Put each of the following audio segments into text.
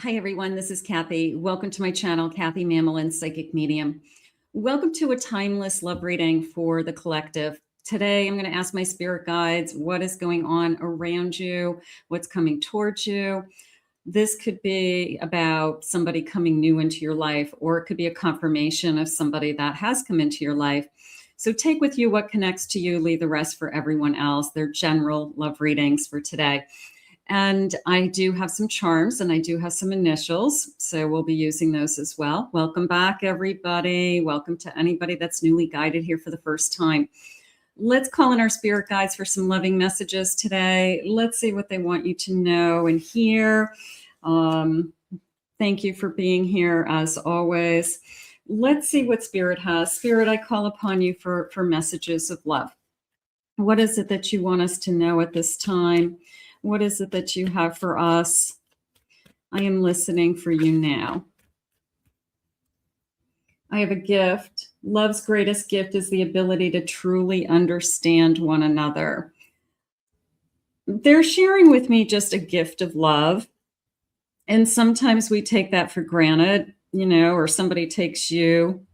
Hi, everyone. This is Kathy. Welcome to my channel, Kathy Mamelin, Psychic Medium. Welcome to a timeless love reading for the collective. Today, I'm going to ask my spirit guides what is going on around you, what's coming towards you. This could be about somebody coming new into your life, or it could be a confirmation of somebody that has come into your life. So take with you what connects to you, leave the rest for everyone else. They're general love readings for today. And I do have some charms and I do have some initials. So we'll be using those as well. Welcome back, everybody. Welcome to anybody that's newly guided here for the first time. Let's call in our spirit guides for some loving messages today. Let's see what they want you to know and hear. Thank you for being here as always. Let's see what Spirit has. Spirit, I call upon you for messages of love. What is it that you want us to know at this time? What is it that you have for us? I am listening for you now. I have a gift. Love's greatest gift is the ability to truly understand one another. They're sharing with me just a gift of love. And sometimes we take that for granted, you know, or somebody takes you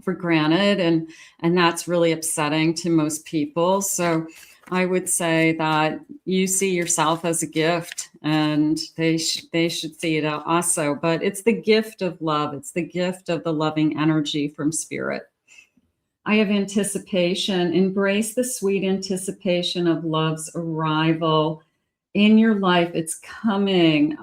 for granted. And that's really upsetting to most people. So I would say that you see yourself as a gift, and they should see it also. But it's the gift of love. It's the gift of the loving energy from Spirit. I have anticipation. Embrace the sweet anticipation of love's arrival in your life. It's coming.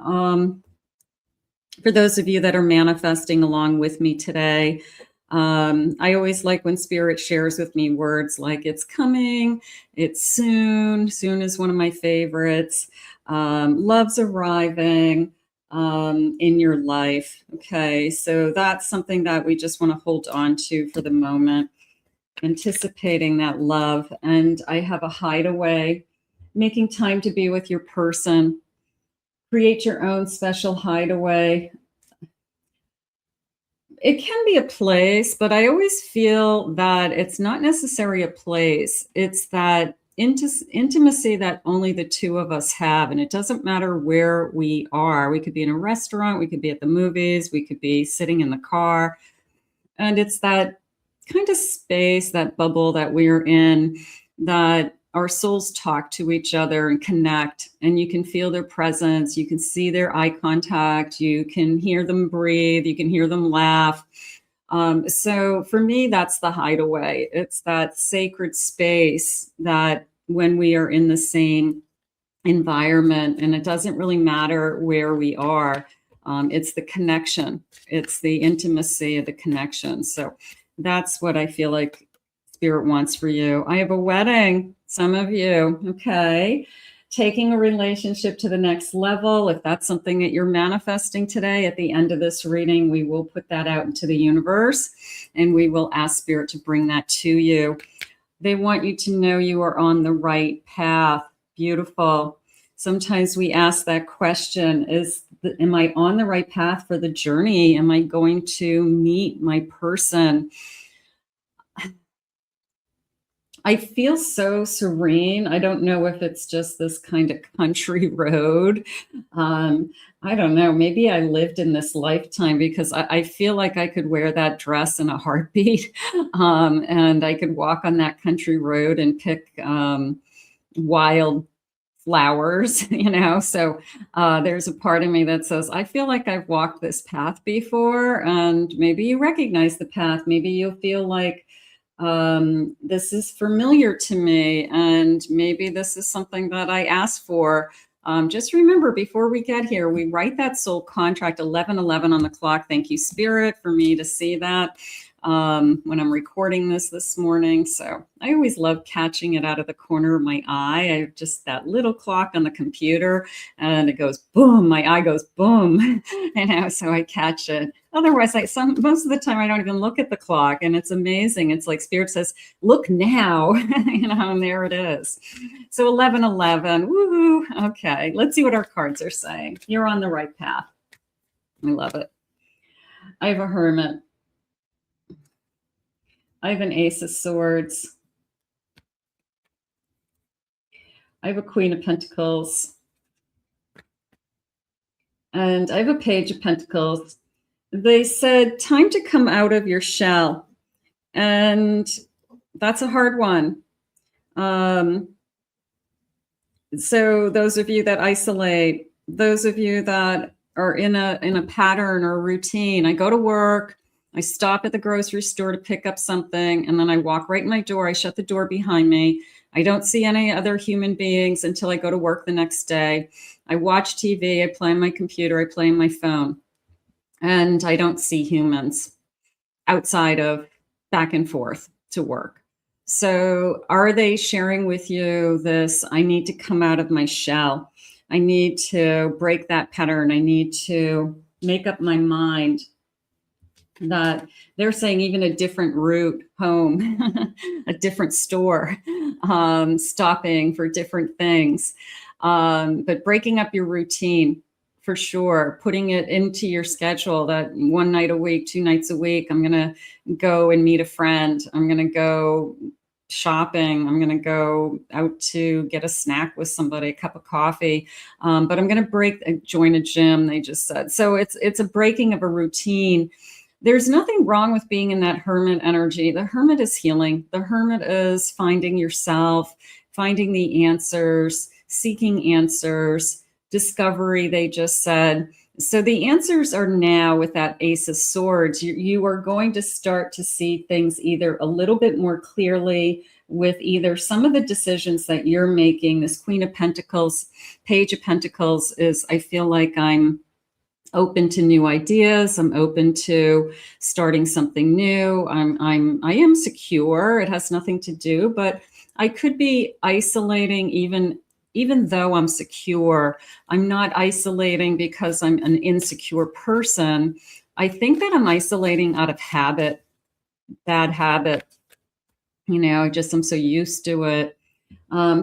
For those of you that are manifesting along with me today, I always like when Spirit shares with me words like it's coming, it's soon. Soon is one of my favorites. Love's arriving in your life. Okay, so that's something that we just want to hold on to for the moment, anticipating that love. And I have a hideaway, making time to be with your person. Create your own special hideaway. It can be a place, but I always feel that it's not necessarily a place. It's that intimacy that only the two of us have. And it doesn't matter where we are. We could be in a restaurant, we could be at the movies, we could be sitting in the car. And it's that kind of space, that bubble that we're in, that our souls talk to each other and connect, and you can feel their presence. You can see their eye contact. You can hear them breathe. You can hear them laugh. So for me, that's the hideaway. It's that sacred space that when we are in the same environment, and it doesn't really matter where we are, it's the connection. It's the intimacy of the connection. So that's what I feel like Spirit wants for you. I have a wedding. Some of you, okay, taking a relationship to the next level. If that's something that you're manifesting today, at the end of this reading, we will put that out into the universe and we will ask Spirit to bring that to you. They want you to know you are on the right path. Beautiful. Sometimes we ask that question, am I on the right path for the journey? Am I going to meet my person? I feel so serene. I don't know if it's just this kind of country road. I don't know. Maybe I lived in this lifetime, because I feel like I could wear that dress in a heartbeat. And I could walk on that country road and pick wild flowers, you know. So there's a part of me that says, I feel like I've walked this path before, and maybe you recognize the path. Maybe you'll feel like, this is familiar to me, and maybe this is something that I asked for. Just remember, before we get here, we write that soul contract 11:11 on the clock. Thank you, Spirit, for me to see that when I'm recording this morning. So I always love catching it out of the corner of my eye. I have just that little clock on the computer, and it goes boom. My eye goes boom, you know, so I catch it. Otherwise, most of the time I don't even look at the clock, and it's amazing. It's like Spirit says, look now, you know, and there it is. So 11:11, woohoo. Okay, let's see what our cards are saying. You're on the right path. I love it. I have a Hermit. I have an Ace of Swords. I have a Queen of Pentacles. And I have a Page of Pentacles. They said, time to come out of your shell. And that's a hard one. So those of you that isolate, those of you that are in a pattern or routine, I go to work, I stop at the grocery store to pick up something, and then I walk right in my door. I shut the door behind me. I don't see any other human beings until I go to work the next day. I watch TV, I play on my computer, I play on my phone, and I don't see humans outside of back and forth to work. So are they sharing with you this, I need to come out of my shell. I need to break that pattern. I need to make up my mind that they're saying even a different route home, a different store, stopping for different things, but breaking up your routine for sure, putting it into your schedule that one night a week, 2 nights a week, I'm going to go and meet a friend. I'm going to go shopping. I'm going to go out to get a snack with somebody, a cup of coffee. But I'm going to join a gym, they just said. So it's a breaking of a routine. There's nothing wrong with being in that hermit energy. The hermit is healing. The hermit is finding yourself, finding the answers, seeking answers, discovery, they just said. So the answers are now with that Ace of Swords. You are going to start to see things either a little bit more clearly with either some of the decisions that you're making. This Queen of Pentacles, Page of Pentacles is, I feel like I'm open to new ideas. I'm open to starting something new. I am secure. It has nothing to do, but I could be isolating even though I'm secure. I'm not isolating because I'm an insecure person. I think that I'm isolating out of habit, bad habit. You know, just I'm so used to it.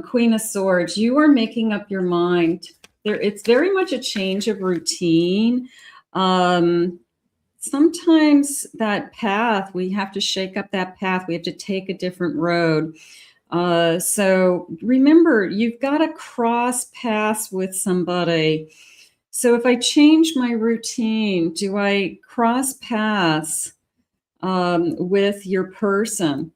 Queen of Swords, you are making up your mind. It's very much a change of routine. Sometimes that path, we have to shake up that path. We have to take a different road. So remember, you've got to cross paths with somebody. So if I change my routine, do I cross paths with your person?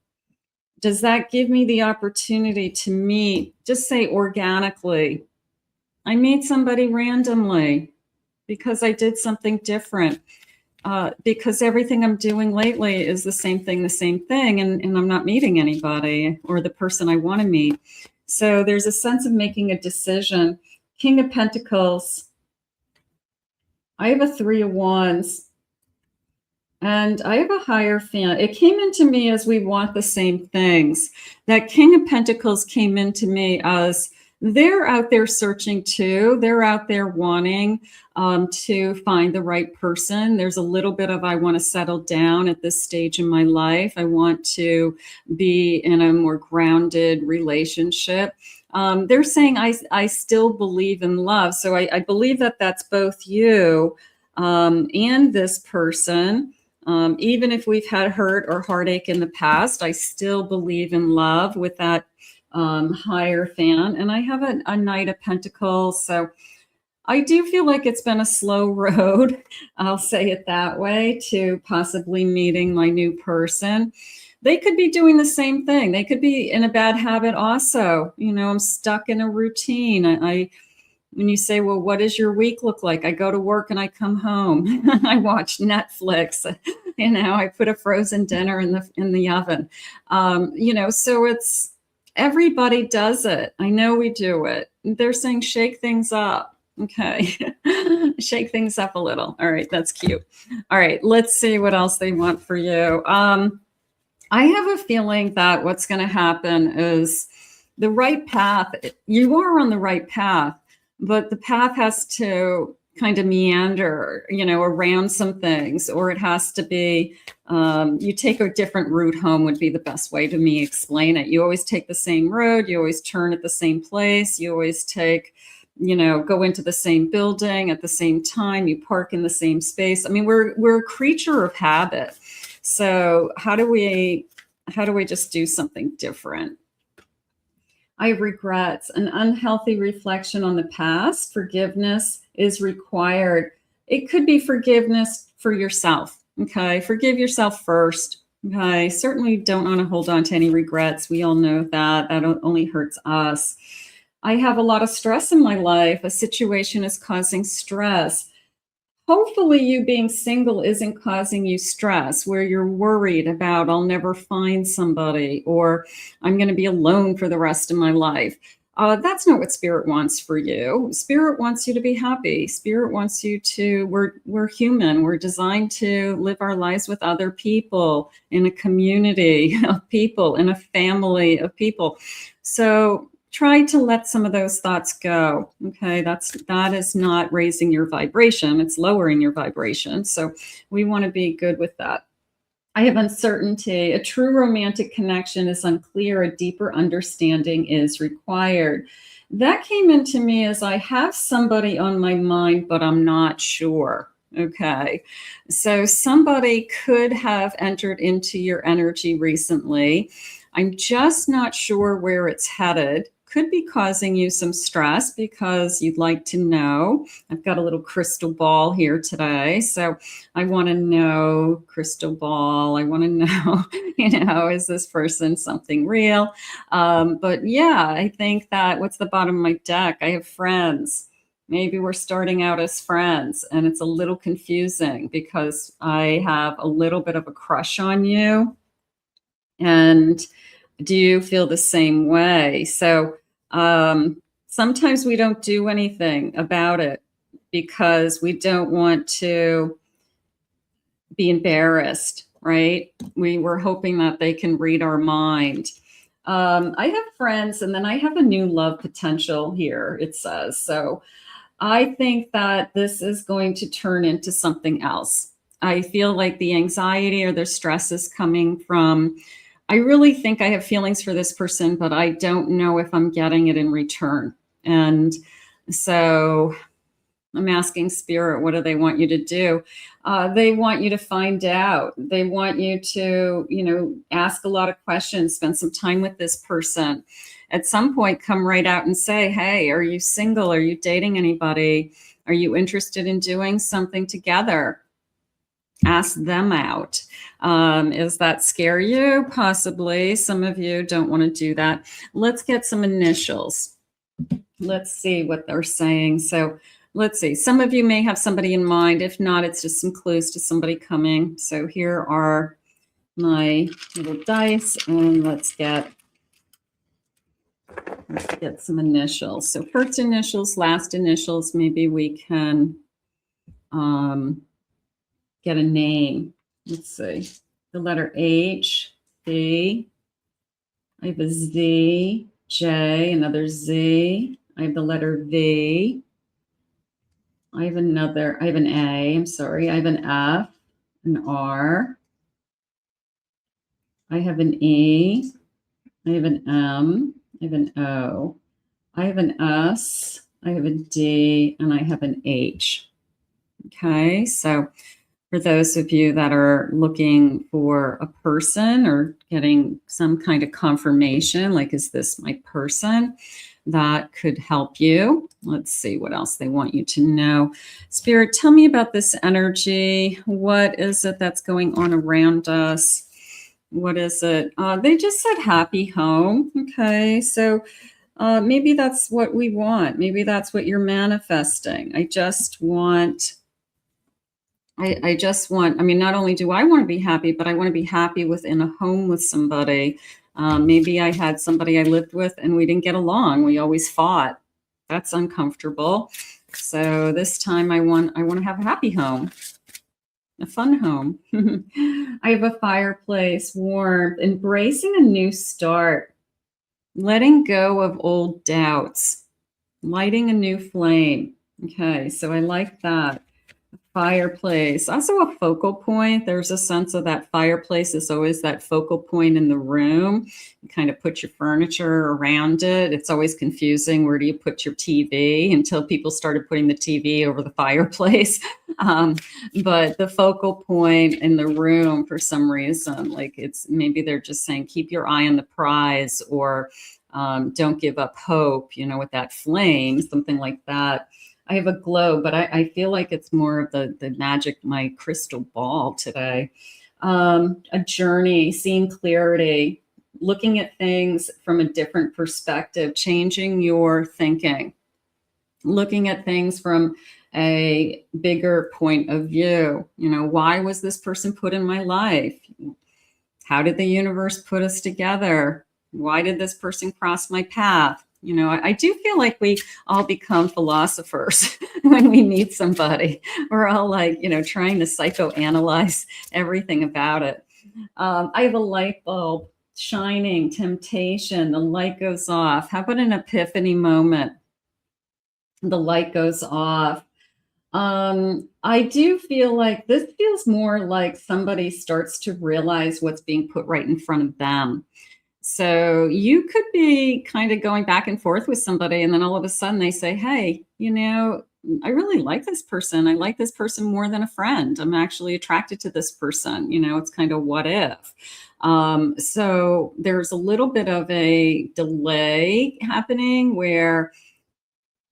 Does that give me the opportunity to meet, just say organically? I meet somebody randomly because I did something different. Because everything I'm doing lately is the same thing, and I'm not meeting anybody or the person I want to meet. So there's a sense of making a decision. King of Pentacles. I have a 3 of Wands. And I have a Hierophant. It came into me as we want the same things. That King of Pentacles came into me as they're out there searching too. They're out there wanting to find the right person. There's a little bit of, I want to settle down at this stage in my life. I want to be in a more grounded relationship. They're saying, I still believe in love. So I believe that that's both you and this person. Even if we've had hurt or heartache in the past, I still believe in love with that Hierophant. And I have a Knight of Pentacles. So I do feel like it's been a slow road, I'll say it that way, to possibly meeting my new person. They could be doing the same thing. They could be in a bad habit also. You know, I'm stuck in a routine. When you say, well, what does your week look like? I go to work and I come home. I watch Netflix. You know, I put a frozen dinner in the oven. You know, so it's, everybody does it. I know we do it. They're saying shake things up. Okay. Shake things up a little. All right. That's cute. All right. Let's see what else they want for you. I have a feeling that what's going to happen is the right path. You are on the right path, but the path has to kind of meander, you know, around some things, or it has to be, you take a different route home would be the best way to me explain it. You always take the same road. You always turn at the same place. You always take, you know, go into the same building at the same time. You park in the same space. I mean, we're a creature of habit. So how do we just do something different? I have regrets, an unhealthy reflection on the past, forgiveness, is required. It could be forgiveness for yourself. Okay. Forgive yourself first. Okay. Certainly don't want to hold on to any regrets. We all know that only hurts us. I have a lot of stress in my life. A situation is causing stress. Hopefully you being single isn't causing you stress where you're worried about I'll never find somebody or I'm going to be alone for the rest of my life. That's not what Spirit wants for you. Spirit wants you to be happy. Spirit wants you to, we're human. We're designed to live our lives with other people, in a community of people, in a family of people. So try to let some of those thoughts go. Okay, that is not raising your vibration, it's lowering your vibration. So we want to be good with that. I have uncertainty. A true romantic connection is unclear. A deeper understanding is required. That came into me as I have somebody on my mind, but I'm not sure. Okay, so somebody could have entered into your energy recently. I'm just not sure where it's headed. Could be causing you some stress because you'd like to know. I've got a little crystal ball here today. So I want to know, crystal ball, I want to know, is this person something real? But yeah, I think that what's the bottom of my deck? I have friends. Maybe we're starting out as friends and it's a little confusing because I have a little bit of a crush on you. And do you feel the same way? So sometimes we don't do anything about it because we don't want to be embarrassed, right? We were hoping that they can read our mind. I have friends, and then I have a new love potential here, it says. So I think that this is going to turn into something else. I feel like the anxiety or the stress is coming from, I really think I have feelings for this person, but I don't know if I'm getting it in return. And so I'm asking Spirit, what do they want you to do? They want you to find out. They want you to, ask a lot of questions, spend some time with this person. At some point, come right out and say, hey, are you single? Are you dating anybody? Are you interested in doing something together? Ask them out. Does that scare you? Possibly. Some of you don't want to do that. Let's get some initials. Let's see what they're saying. So let's see. Some of you may have somebody in mind. If not, it's just some clues to somebody coming. So here are my little dice, and let's get some initials. So first initials, last initials. Maybe we can get a name. Let's see. The letter H, B. I have a Z, J, another Z. I have the letter V. I have an A, I'm sorry. I have an F, an R. I have an E. I have an M. I have an O. I have an S. I have a D, and I have an H. Okay, so for those of you that are looking for a person or getting some kind of confirmation, like, is this my person? That could help you. Let's see what else they want you to know. Spirit, tell me about this energy. What is it that's going on around us? What is it? They just said happy home. Okay, so maybe that's what we want. Maybe that's what you're manifesting. I mean, not only do I want to be happy, but I want to be happy within a home with somebody. Maybe I had somebody I lived with and we didn't get along. We always fought. That's uncomfortable. So this time I want to have a happy home, a fun home. I have a fireplace, warmth, embracing a new start, letting go of old doubts, lighting a new flame. Okay, so I like that. Fireplace, also a focal point. There's a sense of that fireplace is always that focal point in the room. You kind of put your furniture around it. It's always confusing. Where do you put your TV? Until people started putting the TV over the fireplace. But the focal point in the room, for some reason, like maybe they're just saying, keep your eye on the prize, or don't give up hope, with that flame, something like that. I have a globe, but I feel like it's more of the magic, my crystal ball today. A journey, seeing clarity, looking at things from a different perspective, changing your thinking, looking at things from a bigger point of view. You know, why was this person put in my life? How did the universe put us together? Why did this person cross my path? You know, I do feel like we all become philosophers when we meet somebody. We're all like, you know, trying to psychoanalyze everything about it. I have a light bulb shining, temptation, the light goes off. How about an epiphany moment? The light goes off. I do feel like this feels more like somebody starts to realize what's being put right in front of them. So you could be kind of going back and forth with somebody, and then all of a sudden they say, hey, you know, I really like this person. I like this person more than a friend. I'm actually attracted to this person. You know, it's kind of what if. So there's a little bit of a delay happening where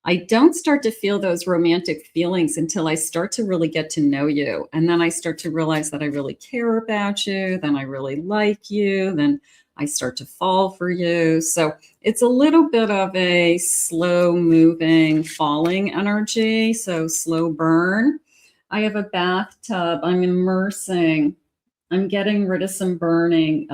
I don't start to feel those romantic feelings until I start to really get to know you. And then I start to realize that I really care about you, then I really like you, then I start to fall for you. So it's a little bit of a slow moving, falling energy. So slow burn. I have a bathtub. I'm immersing. I'm getting rid of some burning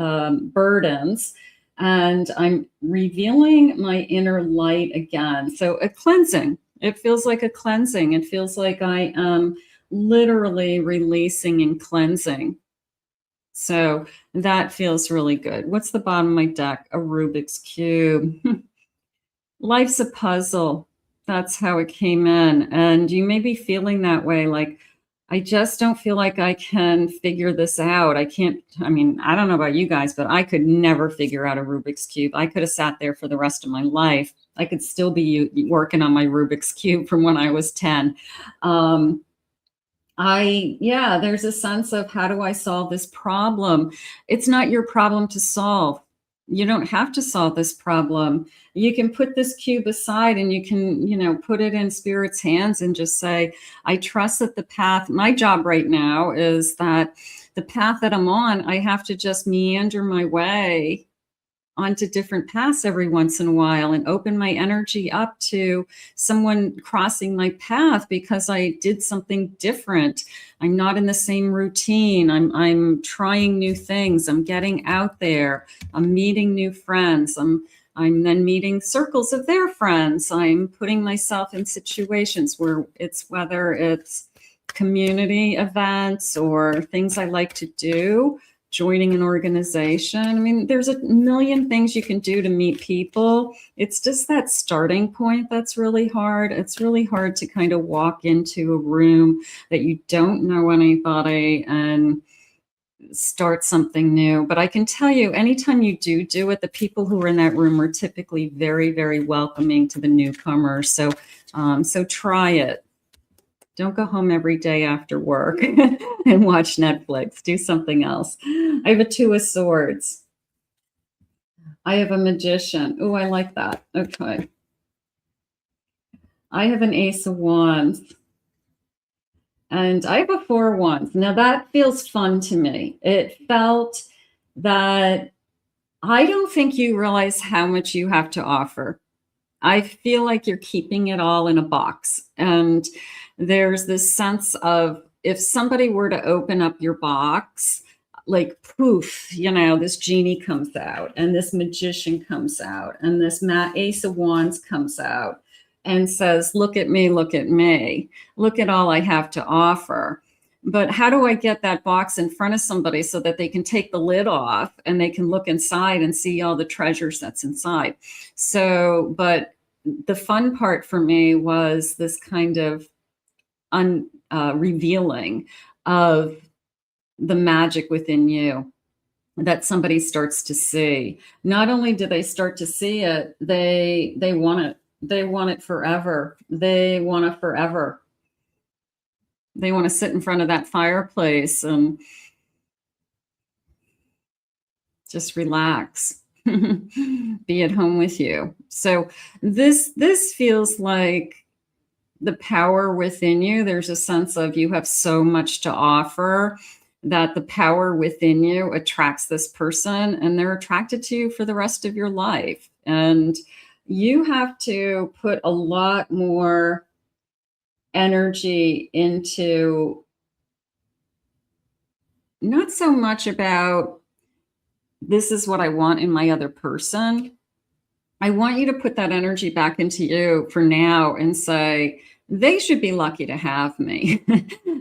burdens, and I'm revealing my inner light again. So a cleansing. It feels like a cleansing. It feels like I am literally releasing and cleansing. So that feels really good. What's the bottom of my deck? A Rubik's Cube. Life's a puzzle. That's how it came in. And you may be feeling that way, like, I just don't feel like I can figure this out. I can't, I mean, I don't know about you guys, but I could never figure out a Rubik's Cube. I could have sat there for the rest of my life. I could still be working on my Rubik's Cube from when I was 10. Yeah, there's a sense of, how do I solve this problem? It's not your problem to solve. You don't have to solve this problem. You can put this cube aside and you can, you know, put it in spirit's hands and just say, I trust that the path, my job right now is that the path that I'm on, I have to just meander my way onto different paths every once in a while and open my energy up to someone crossing my path because I did something different. I'm not in the same routine. I'm trying new things. I'm getting out there. I'm meeting new friends. I'm then meeting circles of their friends. I'm putting myself in situations where whether it's community events or things I like to do, joining an organization. I mean, there's a million things you can do to meet people. It's just that starting point that's really hard. It's really hard to kind of walk into a room that you don't know anybody and start something new. But I can tell you, anytime you do it, the people who are in that room are typically very, very welcoming to the newcomers. So try it. Don't go home every day after work and watch Netflix. Do something else. I have a Two of Swords. I have a Magician. Oh, I like that. Okay. I have an Ace of Wands. And I have a Four of Wands. Now that feels fun to me. It felt that I don't think you realize how much you have to offer. I feel like you're keeping it all in a box. And there's this sense of, if somebody were to open up your box, like poof, you know, this genie comes out and this magician comes out and this Ace of Wands comes out and says, look at me, look at me, look at all I have to offer. But how do I get that box in front of somebody so that they can take the lid off and they can look inside and see all the treasures that's inside? So, but the fun part for me was this kind of revealing of the magic within you that somebody starts to see. Not only do they start to see it, they want it. They want it forever. They want it forever. They want to sit in front of that fireplace and just relax, be at home with you. So this feels like the power within you. There's a sense of you have so much to offer that the power within you attracts this person, and they're attracted to you for the rest of your life. And you have to put a lot more energy into not so much about this is what I want in my other person. I want you to put that energy back into you for now and say, they should be lucky to have me.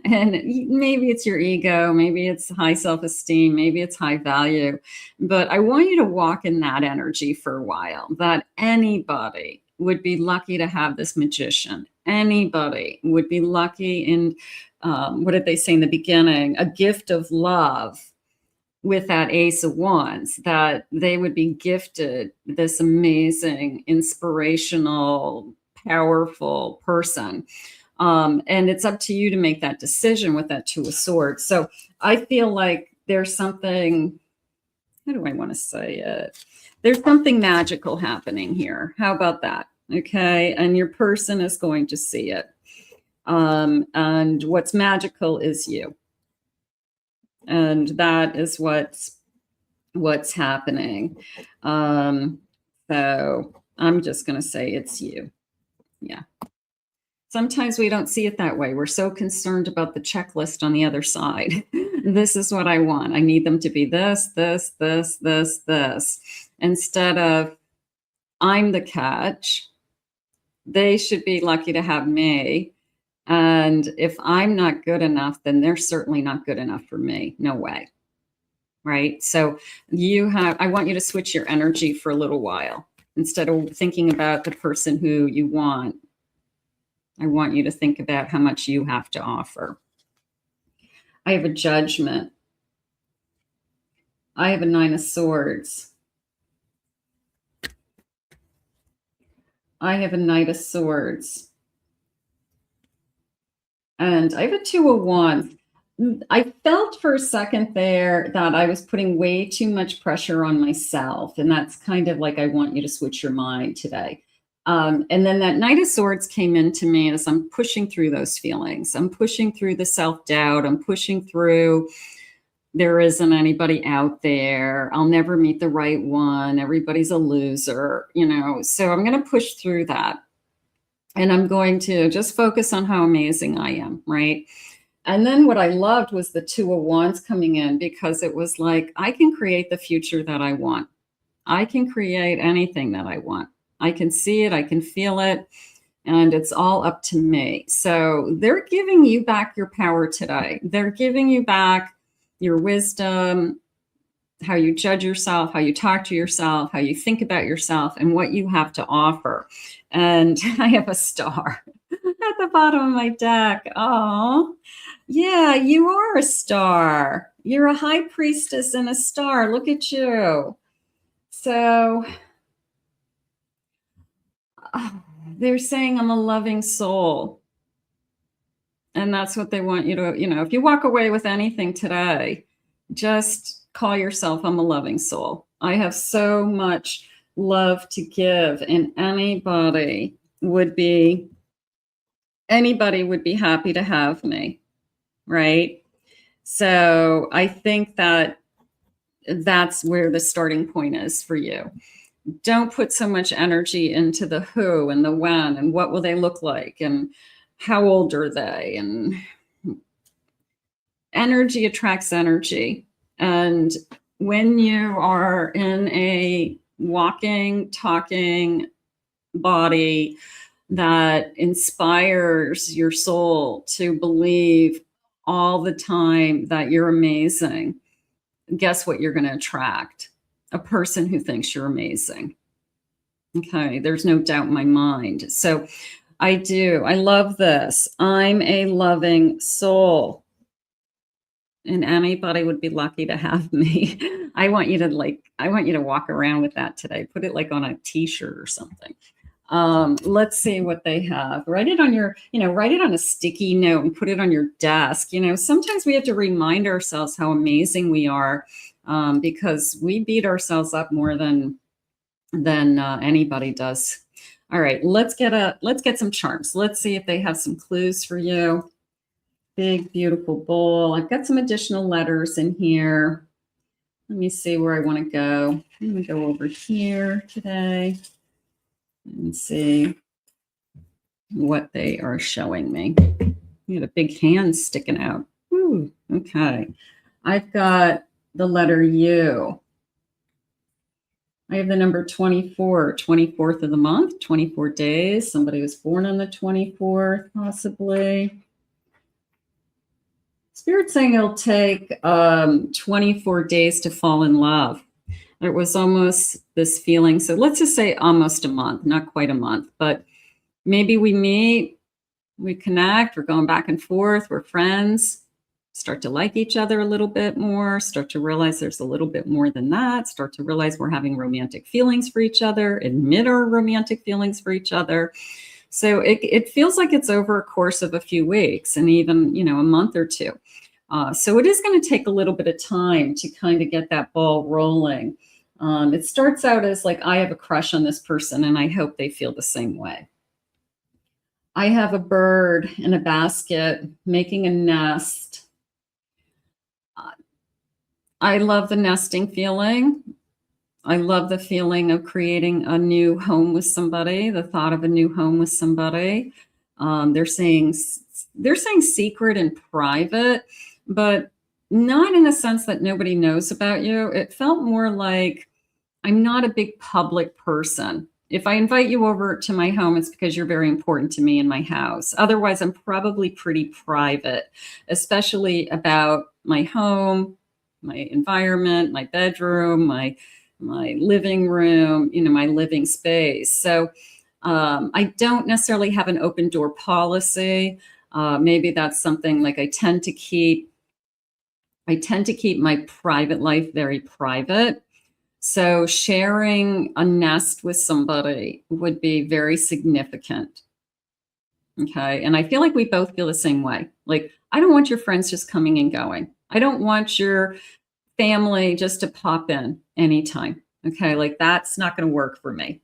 And maybe it's your ego, maybe it's high self-esteem, maybe it's high value. But I want you to walk in that energy for a while, that anybody would be lucky to have this magician. Anybody would be lucky in, what did they say in the beginning? A gift of love with that Ace of Wands, that they would be gifted this amazing, inspirational, powerful person. And it's up to you to make that decision with that Two of Swords. So I feel like there's something, how do I want to say it? There's something magical happening here. How about that? Okay. And your person is going to see it. And what's magical is you. And that is what's happening. So I'm just going to say it's you. Yeah. Sometimes we don't see it that way. We're so concerned about the checklist on the other side. This is what I want. I need them to be this, this, this, this, this. Instead of, I'm the catch. They should be lucky to have me. And if I'm not good enough, then they're certainly not good enough for me. No way. Right? So I want you to switch your energy for a little while. Instead of thinking about the person who you want, I want you to think about how much you have to offer. I have a Judgment. I have a Nine of Swords. I have a Knight of Swords. And I have a Two of Wands. I felt for a second there that I was putting way too much pressure on myself. And that's kind of like, I want you to switch your mind today. And then that Knight of Swords came into me as I'm pushing through those feelings. I'm pushing through the self-doubt. I'm pushing through, there isn't anybody out there. I'll never meet the right one. Everybody's a loser, you know. So I'm going to push through that. And I'm going to just focus on how amazing I am, right? And then what I loved was the Two of Wands coming in, because it was like, I can create the future that I want. I can create anything that I want. I can see it, I can feel it, and it's all up to me. So they're giving you back your power today. They're giving you back your wisdom, how you judge yourself, how you talk to yourself, how you think about yourself, and what you have to offer. And I have a star at the bottom of my deck. Oh, yeah, you are a star. You're a high priestess and a star. Look at you. So they're saying I'm a loving soul. And that's what they want you to, you know, if you walk away with anything today, just call yourself, I'm a loving soul. I have so much love to give, and anybody would be happy to have me, right? So I think that that's where the starting point is for you. Don't put so much energy into the who and the when and what will they look like and how old are they, and energy attracts energy. And when you are in a walking, talking body that inspires your soul to believe all the time that you're amazing, guess what you're going to attract? A person who thinks you're amazing. Okay, there's no doubt in my mind. So I love this. I'm a loving soul. And anybody would be lucky to have me. I want you to walk around with that today. Put it like on a t-shirt or something. Let's see what they have. Write it on write it on a sticky note and put it on your desk. You know, sometimes we have to remind ourselves how amazing we are, because we beat ourselves up more than anybody does. All right, let's get some charms. Let's see if they have some clues for you. Big, beautiful bowl. I've got some additional letters in here. Let me see where I want to go. I'm going to go over here today and see what they are showing me. You got a big hand sticking out. Ooh, okay. I've got the letter U. I have the number 24, 24th of the month, 24 days. Somebody was born on the 24th, possibly. Spirit's saying it'll take 24 days to fall in love. There was almost this feeling. So let's just say almost a month, not quite a month, but maybe we meet, we connect, we're going back and forth, we're friends, start to like each other a little bit more, start to realize there's a little bit more than that, start to realize we're having romantic feelings for each other, admit our romantic feelings for each other. So it feels like it's over a course of a few weeks and even, a month or two. So it is going to take a little bit of time to kind of get that ball rolling. It starts out as like, I have a crush on this person and I hope they feel the same way. I have a bird in a basket making a nest. I love the nesting feeling. I love the feeling of creating a new home with somebody, the thought of a new home with somebody. They're saying secret and private, but not in the sense that nobody knows about you. It felt more like I'm not a big public person. If I invite you over to my home, it's because you're very important to me in my house. Otherwise, I'm probably pretty private, especially about my home, my environment, my bedroom, my living room, my living space. So I don't necessarily have an open door policy. Maybe that's something like I tend to keep my private life very private. So sharing a nest with somebody would be very significant. Okay. And I feel like we both feel the same way. Like, I don't want your friends just coming and going. I don't want your family just to pop in anytime. Okay. Like, that's not going to work for me.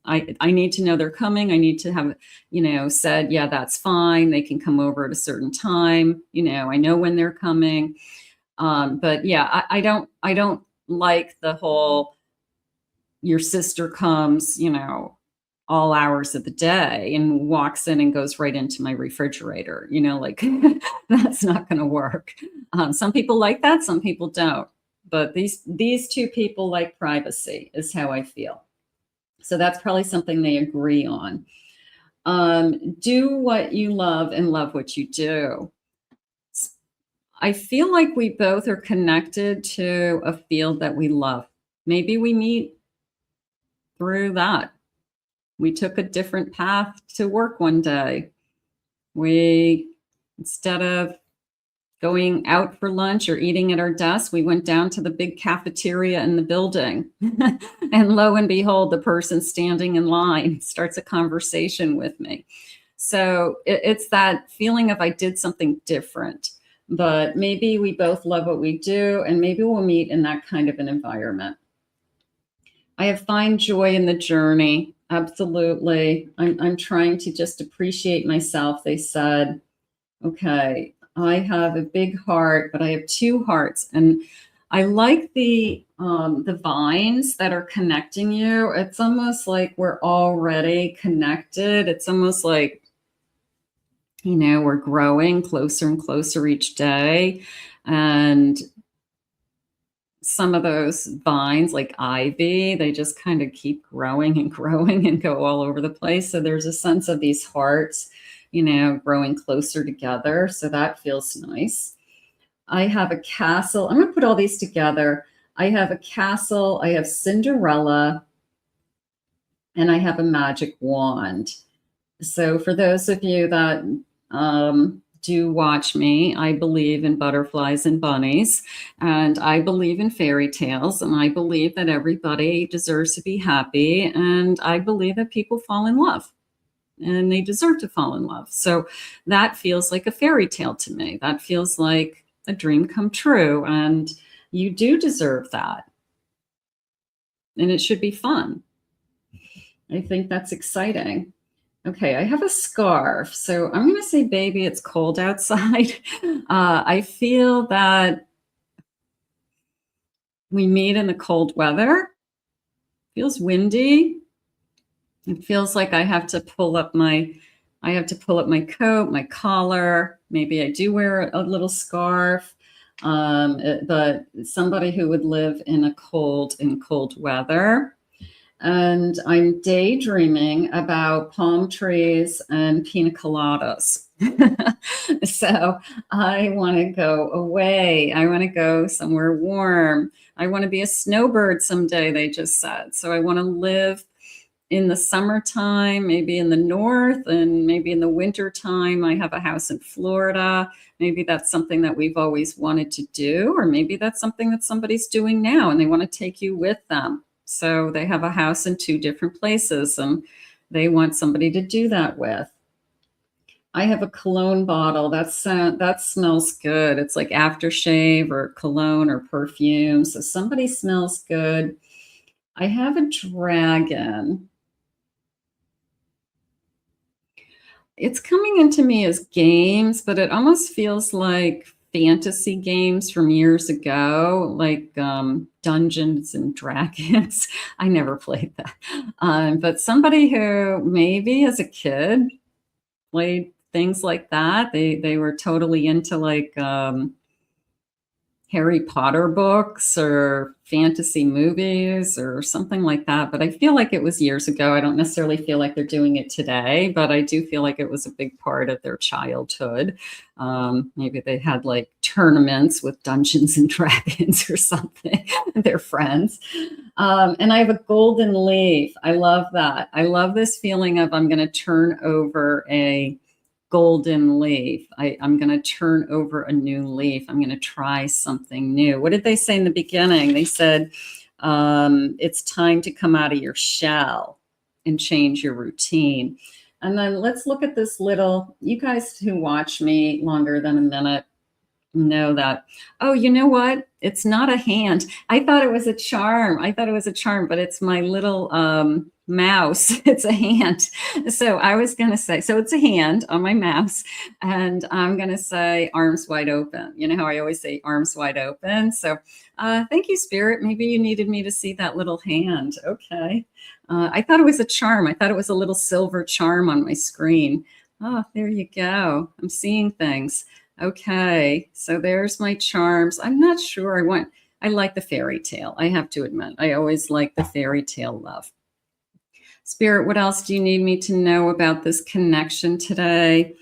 I need to know they're coming. I need to have, said, yeah, that's fine. They can come over at a certain time. I know when they're coming. But yeah, I don't like the whole, your sister comes, all hours of the day and walks in and goes right into my refrigerator, like that's not going to work. Some people like that. Some people don't. But these two people like privacy is how I feel. So that's probably something they agree on. Do what you love and love what you do. I feel like we both are connected to a field that we love. Maybe we meet through that. We took a different path to work one day. Instead of going out for lunch or eating at our desk, we went down to the big cafeteria in the building. And lo and behold, the person standing in line starts a conversation with me. So it's that feeling of I did something different. But maybe we both love what we do, and maybe we'll meet in that kind of an environment. I have find joy in the journey. Absolutely. I'm trying to just appreciate myself. They said, okay, I have a big heart, but I have two hearts. And I like the vines that are connecting you. It's almost like we're already connected. It's almost like, we're growing closer and closer each day. And some of those vines, like ivy, they just kind of keep growing and growing and go all over the place. So there's a sense of these hearts, growing closer together. So that feels nice. I have a castle. I'm going to put all these together. I have a castle. I have Cinderella. And I have a magic wand. So for those of you that do watch me, I believe in butterflies and bunnies, and I believe in fairy tales, and I believe that everybody deserves to be happy, and I believe that people fall in love, and they deserve to fall in love. So that feels like a fairy tale to me. That feels like a dream come true, and you do deserve that. And it should be fun. I think that's exciting. Okay, I have a scarf. So I'm going to say, baby, it's cold outside. I feel that we meet in the cold weather. Feels windy. It feels like I have to pull up my coat, my collar. Maybe I do wear a little scarf. But somebody who would live in cold weather. And I'm daydreaming about palm trees and pina coladas. So I want to go away. I want to go somewhere warm. I want to be a snowbird someday, they just said. So I want to live in the summertime, maybe in the north, and maybe in the wintertime. I have a house in Florida. Maybe that's something that we've always wanted to do, or maybe that's something that somebody's doing now and they want to take you with them. So they have a house in two different places and they want somebody to do that with. I have a cologne bottle that smells good. It's like aftershave or cologne or perfume. So somebody smells good. I have a dragon. It's coming into me as games, but it almost feels like fantasy games from years ago, like Dungeons and Dragons. I never played that. But somebody who maybe as a kid played things like that. They were totally into like Harry Potter books or fantasy movies or something like that. But I feel like it was years ago. I don't necessarily feel like they're doing it today, but I do feel like it was a big part of their childhood. Maybe they had like tournaments with Dungeons and Dragons or something, their friends. And I have a golden leaf. I love that. I love this feeling of I'm going to turn over a golden leaf. I'm going to turn over a new leaf. I'm going to try something new. What did they say in the beginning? They said, it's time to come out of your shell and change your routine. And then let's look at this little, you guys who watch me longer than a minute know that, oh, you know what? It's not a hand. I thought it was a charm. But it's my little mouse. It's a hand. So I was going to say, so it's a hand on my mouse, and I'm going to say arms wide open. You know how I always say arms wide open. So thank you, Spirit. Maybe you needed me to see that little hand. Okay. I thought it was a charm. I thought it was a little silver charm on my screen. Oh, there you go. I'm seeing things. Okay, so there's my charms. I'm not sure I like the fairy tale. I have to admit, I always like the fairy tale love. Spirit, what else do you need me to know about this connection today?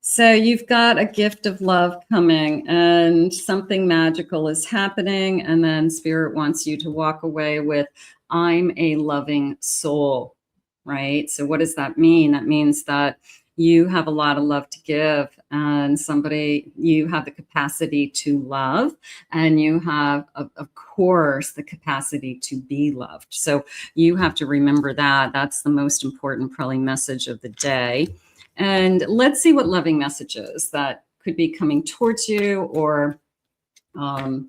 So you've got a gift of love coming and something magical is happening. And then Spirit wants you to walk away with, I'm a loving soul, right? So what does that mean? That means that you have a lot of love to give, and you have the capacity to love, and you have, of course, the capacity to be loved. So you have to remember that. That's the most important, probably, message of the day. And let's see what loving messages that could be coming towards you or in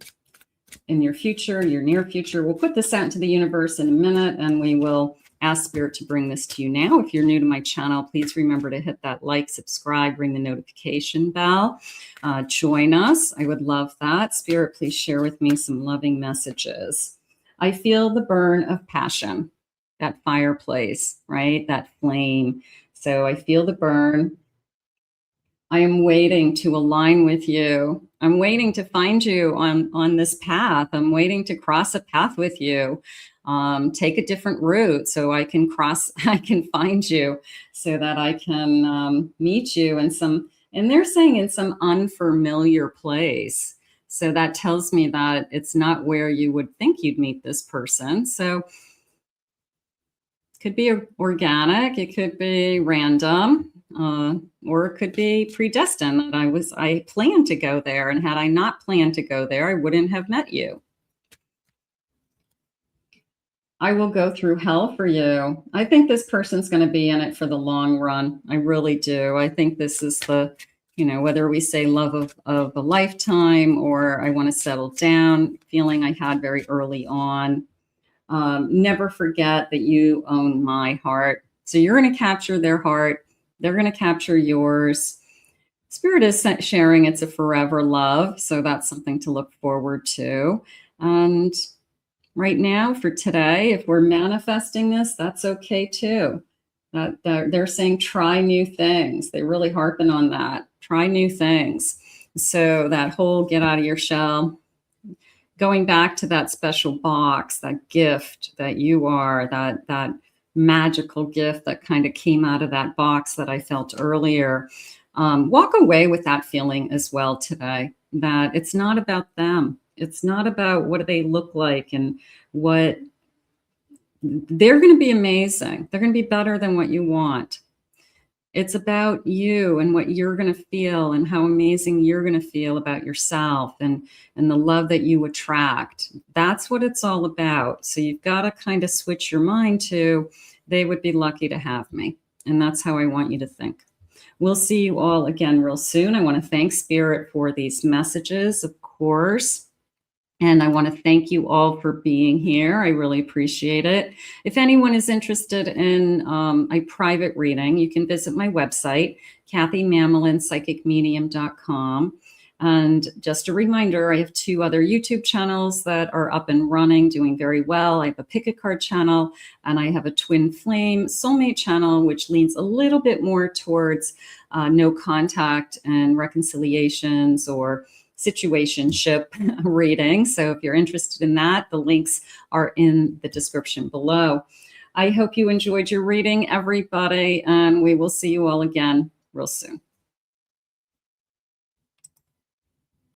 your future, your near future. We'll put this out into the universe in a minute, and we will ask Spirit to bring this to you now. If you're new to my channel, please remember to hit that like, subscribe, ring the notification bell. Join us. I would love that. Spirit, please share with me some loving messages. I feel the burn of passion, that fireplace, right? That flame. So I feel the burn. I am waiting to align with you. I'm waiting to find you on this path. I'm waiting to cross a path with you. Take a different route so I can find you so that I can meet you in and they're saying in some unfamiliar place. So that tells me that it's not where you would think you'd meet this person. So it could be organic, it could be random, or it could be predestined that I planned to go there. And had I not planned to go there, I wouldn't have met you. I will go through hell for you. I think this person's going to be in it for the long run. I really do. I think this is whether we say love of a lifetime or I want to settle down, feeling I had very early on. Never forget that you own my heart. So you're going to capture their heart. They're going to capture yours. Spirit is sharing it's a forever love. So that's something to look forward to. And right now for today, if we're manifesting this, that's okay too. They're saying try new things. They really harping on that. Try new things. So that whole get out of your shell, going back to that special box, that gift that you are, that magical gift that kind of came out of that box that I felt earlier. Walk away with that feeling as well today, that it's not about them. It's not about what do they look like and what they're going to be amazing. They're going to be better than what you want. It's about you and what you're going to feel and how amazing you're going to feel about yourself and the love that you attract. That's what it's all about. So you've got to kind of switch your mind to, they would be lucky to have me. And that's how I want you to think. We'll see you all again real soon. I want to thank Spirit for these messages, of course. And I want to thank you all for being here. I really appreciate it. If anyone is interested in a private reading, you can visit my website, KathyMamolin.psychicmedium.com. And just a reminder, I have 2 other YouTube channels that are up and running, doing very well. I have a pick a card channel, and I have a twin flame soulmate channel, which leans a little bit more towards no contact and reconciliations or situationship reading. So if you're interested in that, the links are in the description below. I hope you enjoyed your reading, everybody, and we will see you all again real soon.